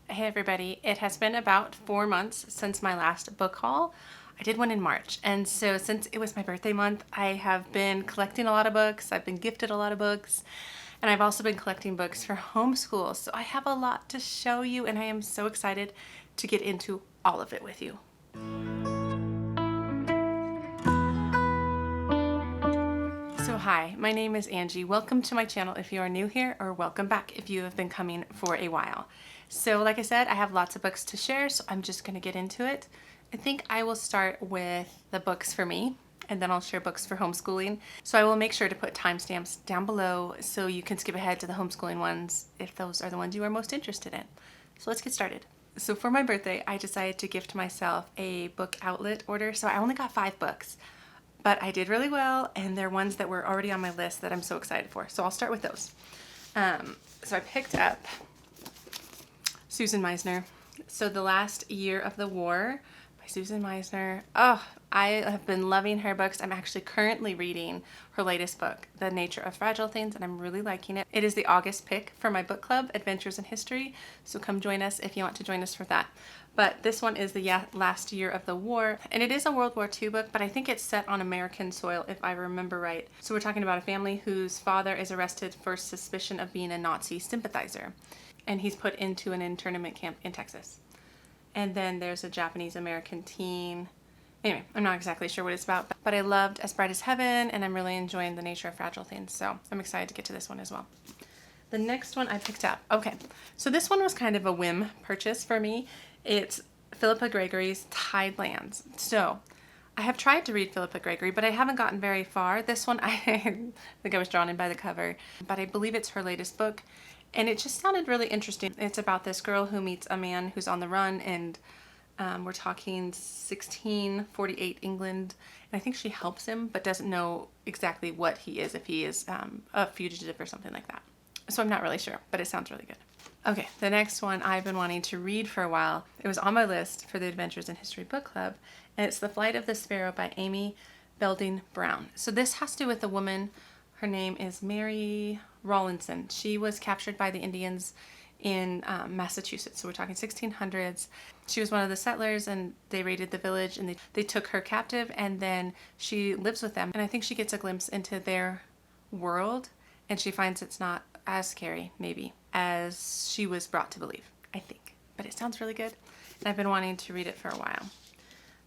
Hey everybody, it has been about 4 months since my last book haul. I did one in March, and so since it was my birthday month, I have been collecting a lot of books, I've been gifted a lot of books, and I've also been collecting books for homeschool, so I have a lot to show you and I am so excited to get into all of it with you. So hi, my name is Angie. Welcome to my channel if you are new here, or welcome back if you have been coming for a while. So like I said, I have lots of books to share, so I'm just gonna get into it. I think I will start with the books for me, and then I'll share books for homeschooling. So I will make sure to put timestamps down below so you can skip ahead to the homeschooling ones if those are the ones you are most interested in. So let's get started. So for my birthday, I decided to gift myself a book outlet order. So I only got 5 books. But I did really well, and they're ones that were already on my list that I'm so excited for. So I'll start with those. So I picked up Susan Meissner. So The Last Year of the War by Susan Meissner. Oh, I have been loving her books. I'm actually currently reading her latest book, The Nature of Fragile Things, and I'm really liking it. It is the August pick for my book club, Adventures in History. So come join us if you want to join us for that. But this one is The Last Year of the War, and it is a World War II book, but I think it's set on American soil if I remember right. So we're talking about a family whose father is arrested for suspicion of being a Nazi sympathizer, and he's put into an internment camp in Texas. And then there's a Japanese American teen. Anyway, I'm not exactly sure what it's about, but I loved As Bright as Heaven, and I'm really enjoying The Nature of Fragile Things, so I'm excited to get to this one as well. The next one I picked up. Okay, so this one was kind of a whim purchase for me. It's Philippa Gregory's Tidelands. So I have tried to read Philippa Gregory, but I haven't gotten very far. This one, I think I was drawn in by the cover, but I believe it's her latest book, and it just sounded really interesting. It's about this girl who meets a man who's on the run, and we're talking 1648 England, and I think she helps him, but doesn't know exactly what he is, if he is a fugitive or something like that. So I'm not really sure, but it sounds really good. Okay, the next one I've been wanting to read for a while. It was on my list for the Adventures in History book club, and it's The Flight of the Sparrow by Amy Belding Brown. So this has to do with a woman. Her name is Mary Rawlinson. She was captured by the Indians in Massachusetts. So we're talking 1600s. She was one of the settlers, and they raided the village, and they took her captive, and then she lives with them. And I think she gets a glimpse into their world, and she finds it's not as scary, maybe, as she was brought to believe, I think. But it sounds really good, and I've been wanting to read it for a while.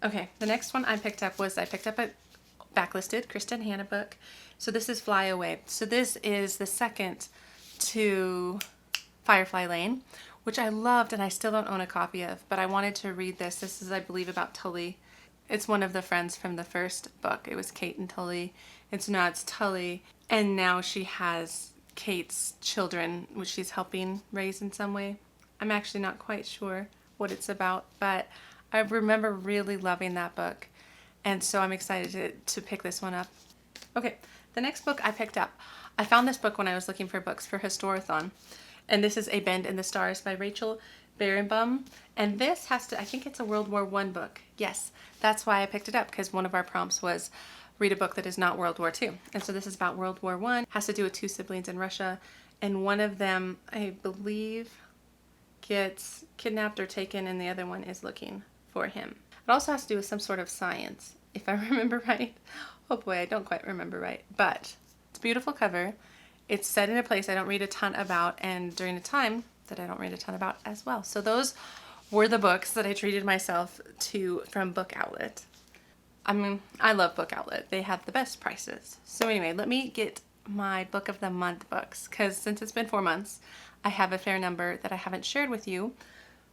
Okay, the next one I picked up a backlisted Kristen Hanna book. So this is Fly Away. So this is the second to Firefly Lane, which I loved and I still don't own a copy of, but I wanted to read this. This is, I believe, about Tully. It's one of the friends from the first book. It was Kate and Tully, and so now it's Tully, and now she has Kate's children, which she's helping raise in some way. I'm actually not quite sure what it's about, but I remember really loving that book, and so I'm excited to pick this one up. Okay, the next book I picked up. I found this book when I was looking for books for Historathon, and this is A Bend in the Stars by Rachel Barenbaum, and this has to, I think it's a World War I book. Yes, that's why I picked it up, because one of our prompts was read a book that is not World War II. And so this is about World War I. Has to do with 2 siblings in Russia, and one of them, I believe, gets kidnapped or taken, and the other one is looking for him. It also has to do with some sort of science, if I remember right. Oh boy, I don't quite remember right, but it's a beautiful cover. It's set in a place I don't read a ton about, and during a time that I don't read a ton about as well. So those were the books that I treated myself to from Book Outlet. I mean, I love Book Outlet. They have the best prices. So anyway, let me get my Book of the Month books, because since it's been 4 months, I have a fair number that I haven't shared with you,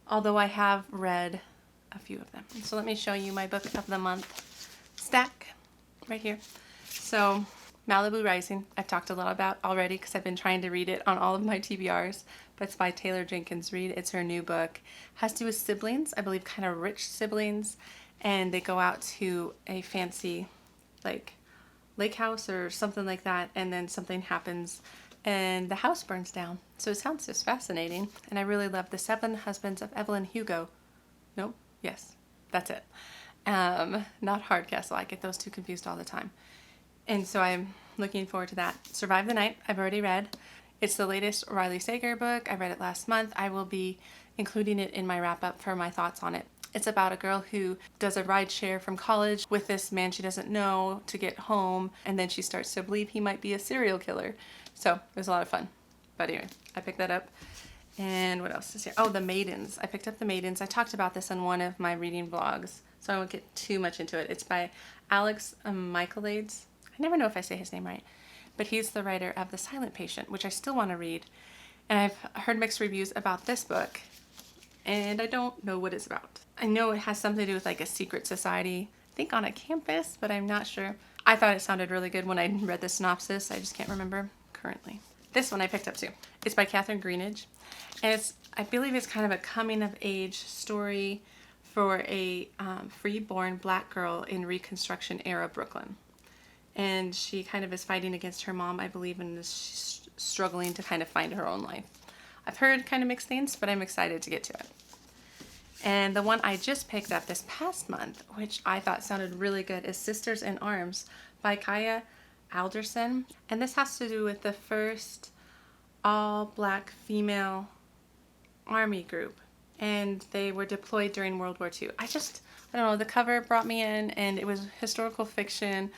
although I have read a few of them. So let me show you my Book of the Month stack right here. So Malibu Rising, I've talked a lot about already because I've been trying to read it on all of my TBRs, but it's by Taylor Jenkins Reid. It's her new book. Has to do with siblings, I believe kind of rich siblings, and they go out to a fancy like lake house or something like that, and then something happens and the house burns down. So it sounds just fascinating, and I really love The 7 Husbands of Evelyn Hugo. No? Yes, that's it. Not Hardcastle. I get those two confused all the time. And so I'm looking forward to that. Survive the Night, I've already read. It's the latest Riley Sager book. I read it last month. I will be including it in my wrap up for my thoughts on it. It's about a girl who does a ride share from college with this man she doesn't know to get home, and then she starts to believe he might be a serial killer. So it was a lot of fun. But anyway, I picked that up. And what else is here? Oh, the Maidens. I picked up the Maidens. I talked about this on one of my reading vlogs, so I won't get too much into it. It's by Alex Michaelides. I never know if I say his name right, but he's the writer of The Silent Patient, which I still want to read. And I've heard mixed reviews about this book, and I don't know what it's about. I know it has something to do with like a secret society, I think on a campus, but I'm not sure. I thought it sounded really good when I read the synopsis. I just can't remember currently. This one I picked up too. It's by Greenidge, and I believe it's kind of a coming of age story for a free-born black girl in Reconstruction era Brooklyn. And she kind of is fighting against her mom, I believe, and is struggling to kind of find her own life. I've heard kind of mixed things, but I'm excited to get to it. And the one I just picked up this past month, which I thought sounded really good, is Sisters in Arms by Kaia, Alderson. And this has to do with the first all-black female army group. And they were deployed during World War II. I don't know, the cover brought me in, and it was historical fiction,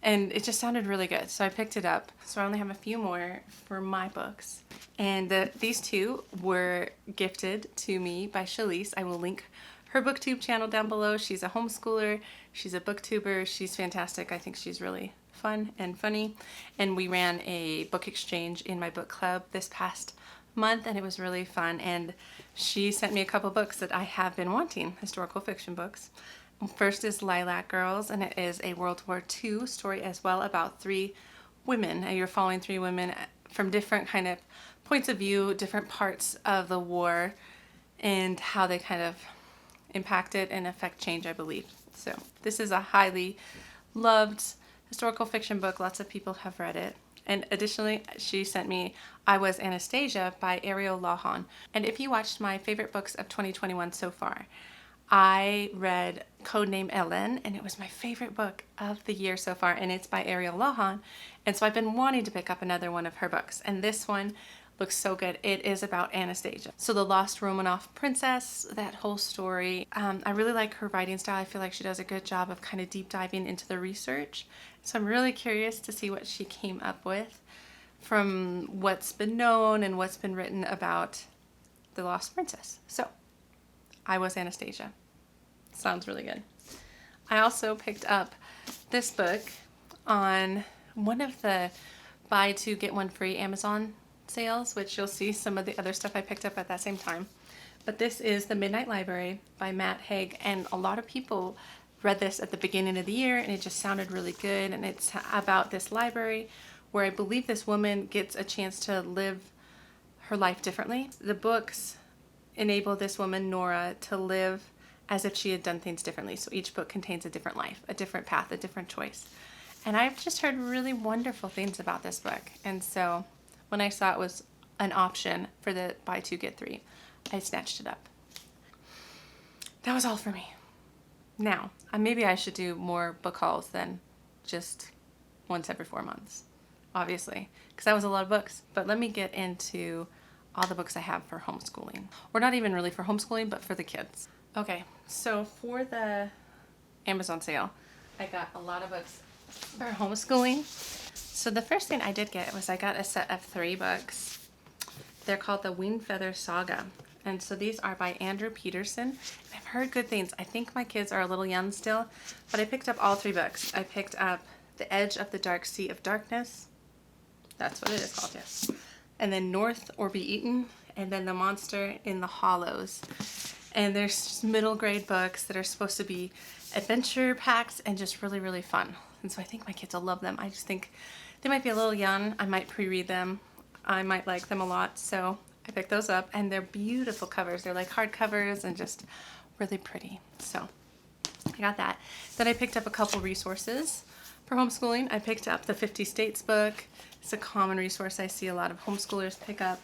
and it just sounded really good. So I picked it up. So I only have a few more for my books. And these two were gifted to me by Shalise. I will link her booktube channel down below. She's a homeschooler. She's a booktuber. She's fantastic. I think she's really fun and funny. And we ran a book exchange in my book club this past month, and it was really fun. And she sent me a couple books that I have been wanting, historical fiction books. First is Lilac Girls, and it is a World War II story as well, about 3 women. You're following 3 women from different kind of points of view, different parts of the war, and how they kind of impacted and affect change, I believe. So this is a highly loved historical fiction book. Lots of people have read it. And additionally, she sent me I Was Anastasia by Ariel Lawhon. And if you watched my favorite books of 2021 so far, I read Codename Ellen, and it was my favorite book of the year so far, and it's by Ariel Lawhon. And so I've been wanting to pick up another one of her books, and this one looks so good. It is about Anastasia. So the lost Romanov princess, that whole story. I really like her writing style. I feel like she does a good job of kind of deep diving into the research. So I'm really curious to see what she came up with from what's been known and what's been written about the lost princess. So I Was Anastasia. Sounds really good. I also picked up this book on one of the buy 2 get 1 free Amazon sales, which you'll see some of the other stuff I picked up at that same time. But this is The Midnight Library by Haig, and a lot of people read this at the beginning of the year, and it just sounded really good. And it's about this library where I believe this woman gets a chance to live her life differently. The books enable this woman, Nora, to live as if she had done things differently. So each book contains a different life, a different path, a different choice. And I've just heard really wonderful things about this book. And so when I saw it was an option for the buy 2 get 3, I snatched it up. That was all for me. Now, maybe I should do more book hauls than just once every 4 months, obviously, because that was a lot of books. But let me get into all the books I have for homeschooling. Or not even really for homeschooling, but for the kids. Okay, so for the Amazon sale, I got a lot of books for homeschooling. So the first thing I did get was I got a set of 3 books. They're called the Wingfeather Saga. And so these are by Andrew Peterson. I've heard good things. I think my kids are a little young still, but I picked up all 3 books. I picked up The Edge of the Dark Sea of Darkness. That's what it is called, yes. And then North or Be Eaten, and then The Monster in the Hollows. And there's middle grade books that are supposed to be adventure packs and just really, really fun. And so I think my kids will love them. I just think they might be a little young. I might pre-read them. I might like them a lot. So I picked those up, and they're beautiful covers. They're like hard covers and just really pretty. So I got that. Then I picked up a couple resources for homeschooling. I picked up the 50 States book. It's a common resource I see a lot of homeschoolers pick up.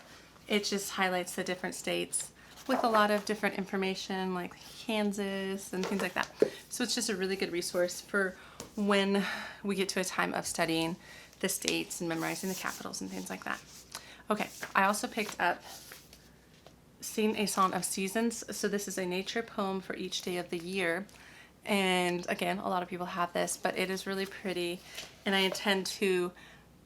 It just highlights the different states with a lot of different information like Kansas and things like that. So it's just a really good resource for when we get to a time of studying the states and memorizing the capitals and things like that. Okay, I also picked up sing a song of seasons. So this is a nature poem for each day of the year. And again, a lot of people have this, but it is really pretty. And I intend to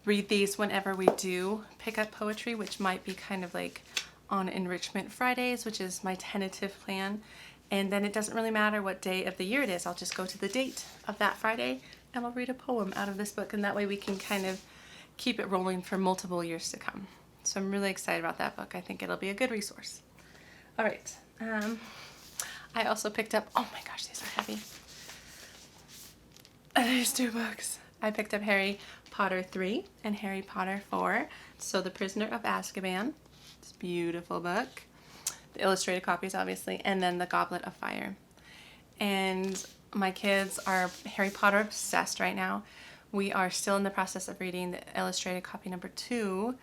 read these whenever we do pick up poetry, which might be kind of like on Enrichment Fridays, which is my tentative plan. And then it doesn't really matter what day of the year it is. I'll just go to the date of that Friday and I'll read a poem out of this book. And that way we can kind of keep it rolling for multiple years to come. So I'm really excited about that book. I think it'll be a good resource. All right. I also picked up, oh my gosh, these are heavy. These 2 books. I picked up Harry Potter 3 and Harry Potter 4. So The Prisoner of Azkaban. It's a beautiful book. The illustrated copies, obviously, and then The Goblet of Fire. And my kids are Harry Potter obsessed right now. We are still in the process of reading the illustrated copy number 2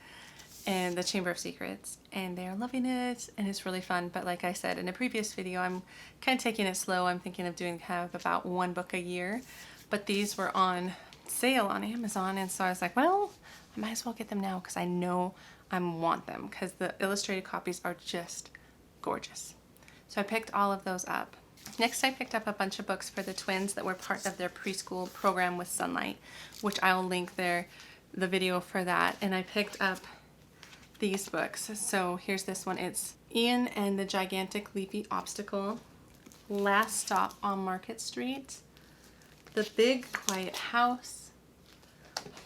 and The Chamber of Secrets, and they're loving it, and it's really fun. But like I said in a previous video, I'm kind of taking it slow. I'm thinking of doing kind of about 1 book a year, but these were on sale on Amazon, and so I was like, well, I might as well get them now because I know I want them because the illustrated copies are just gorgeous. So I picked all of those up. Next, I picked up a bunch of books for the twins that were part of their preschool program with Sonlight, which I'll link the video for that. And I picked up these books. So here's this one. It's Ian and the Gigantic Leafy Obstacle, Last Stop on Market Street, The Big Quiet House,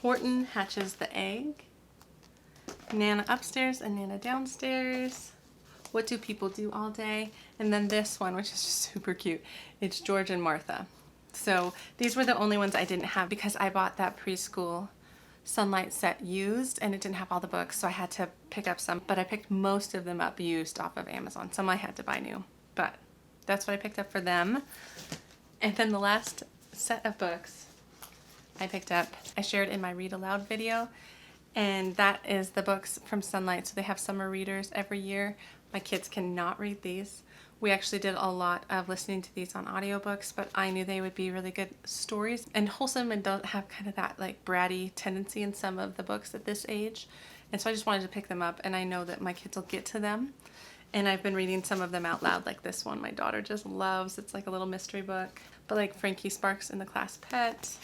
Horton Hatches the Egg, Nana Upstairs and Nana Downstairs, What Do People Do All Day, and then this one, which is just super cute. It's George and Martha. So these were the only ones I didn't have because I bought that preschool Sonlight set used and it didn't have all the books, so I had to pick up some, but I picked most of them up used off of Amazon. Some I had to buy new, but that's what I picked up for them. And then the last set of books I picked up, I shared in my read aloud video, and that is the books from Sonlight. So they have summer readers every year. My kids cannot read these. We actually did a lot of listening to these on audiobooks, but I knew they would be really good stories and wholesome and don't have kind of that like bratty tendency in some of the books at this age. And so I just wanted to pick them up, and I know that my kids will get to them. And I've been reading some of them out loud, like this one my daughter just loves. It's like a little mystery book. But like Frankie Sparks and the Class Pet,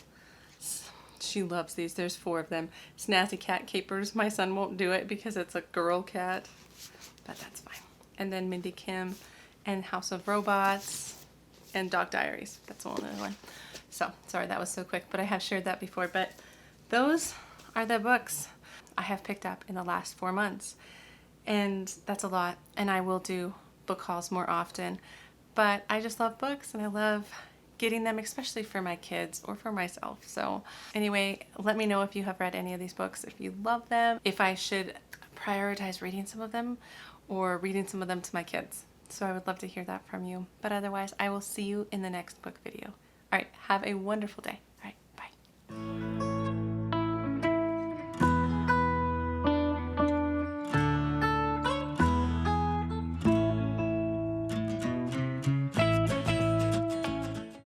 she loves these. There's 4 of them. Snazzy Cat Capers. My son won't do it because it's a girl cat, but that's fine. And then Mindy Kim and House of Robots and Dog Diaries. That's the only one. So, sorry that was so quick, but I have shared that before. But those are the books I have picked up in the last 4 months. And that's a lot. And I will do book hauls more often. But I just love books, and I love getting them, especially for my kids or for myself. So anyway, let me know if you have read any of these books, if you love them, if I should prioritize reading some of them or reading some of them to my kids. So I would love to hear that from you. But otherwise, I will see you in the next book video. All right, have a wonderful day.